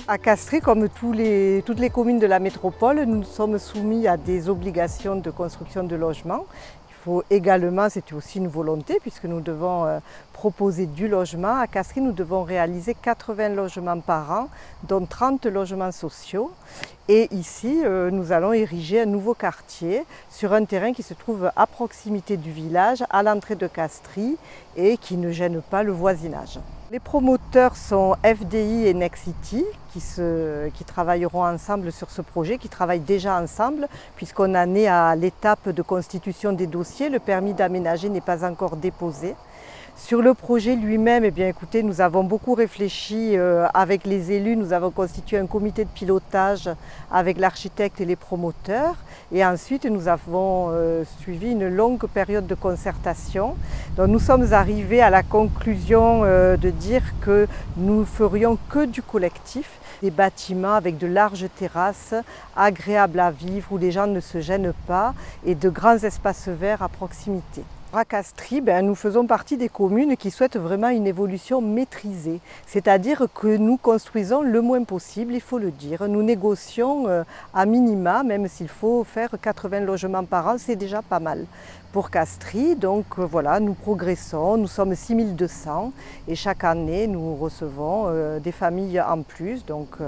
À Castries, comme toutes les communes de la métropole, nous sommes soumis à des obligations de construction de logements. Il faut également, c'est aussi une volonté, puisque nous devons proposer du logement. À Castries, nous devons réaliser 80 logements par an, dont 30 logements sociaux. Et ici, nous allons ériger un nouveau quartier sur un terrain qui se trouve à proximité du village, à l'entrée de Castries, et qui ne gêne pas le voisinage. Les promoteurs sont FDI et Nexity qui travailleront ensemble sur ce projet, qui travaillent déjà ensemble puisqu'on en est à l'étape de constitution des dossiers. Le permis d'aménager n'est pas encore déposé. Sur le projet lui-même, eh bien, écoutez, nous avons beaucoup réfléchi avec les élus. Nous avons constitué un comité de pilotage avec l'architecte et les promoteurs. Et ensuite, nous avons suivi une longue période de concertation. Donc, nous sommes arrivés à la conclusion de dire que nous ferions que du collectif, des bâtiments avec de larges terrasses, agréables à vivre, où les gens ne se gênent pas, et de grands espaces verts à proximité. À Castries, nous faisons partie des communes qui souhaitent vraiment une évolution maîtrisée, c'est-à-dire que nous construisons le moins possible, il faut le dire. Nous négocions à minima, même s'il faut faire 80 logements par an, c'est déjà pas mal pour Castries. Donc voilà, nous progressons, nous sommes 6200 et chaque année nous recevons des familles en plus. Donc,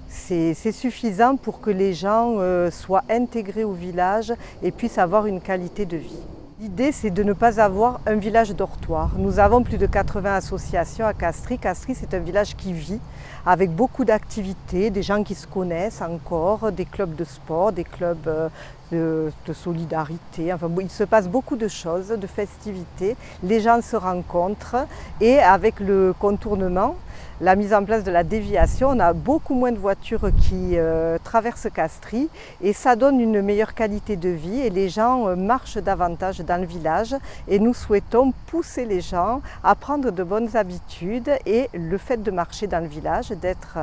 c'est suffisant pour que les gens soient intégrés au village et puissent avoir une qualité de vie. L'idée, c'est de ne pas avoir un village dortoir. Nous avons plus de 80 associations à Castries. Castries, c'est un village qui vit avec beaucoup d'activités, des gens qui se connaissent encore, des clubs de sport, des clubs de solidarité. Enfin, il se passe beaucoup de choses, de festivités. Les gens se rencontrent et avec le contournement, la mise en place de la déviation, on a beaucoup moins de voitures qui traversent Castries et ça donne une meilleure qualité de vie et les gens marchent davantage dans le village et nous souhaitons pousser les gens à prendre de bonnes habitudes et le fait de marcher dans le village, d'être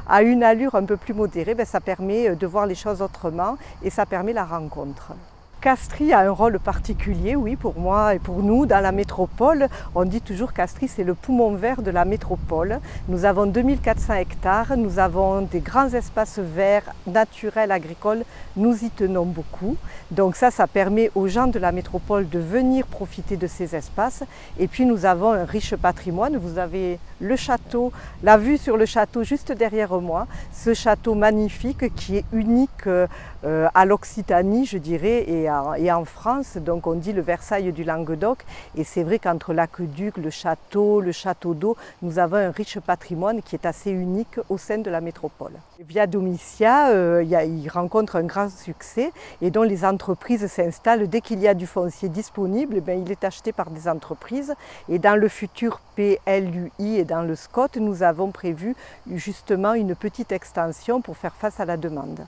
à une allure un peu plus modérée, ça permet de voir les choses autrement et ça permet la rencontre. Castries a un rôle particulier, oui, pour moi et pour nous dans la métropole. On dit toujours que Castries, c'est le poumon vert de la métropole. Nous avons 2400 hectares, nous avons des grands espaces verts, naturels, agricoles. Nous y tenons beaucoup. Donc ça permet aux gens de la métropole de venir profiter de ces espaces. Et puis nous avons un riche patrimoine. Vous avez le château, la vue sur le château juste derrière moi. Ce château magnifique qui est unique à l'Occitanie, je dirais, et en France, donc on dit le Versailles du Languedoc, et c'est vrai qu'entre l'aqueduc, le château d'eau, nous avons un riche patrimoine qui est assez unique au sein de la métropole. Via Domitia, il rencontre un grand succès et dont les entreprises s'installent dès qu'il y a du foncier disponible, il est acheté par des entreprises et dans le futur PLUI et dans le SCOT, nous avons prévu justement une petite extension pour faire face à la demande.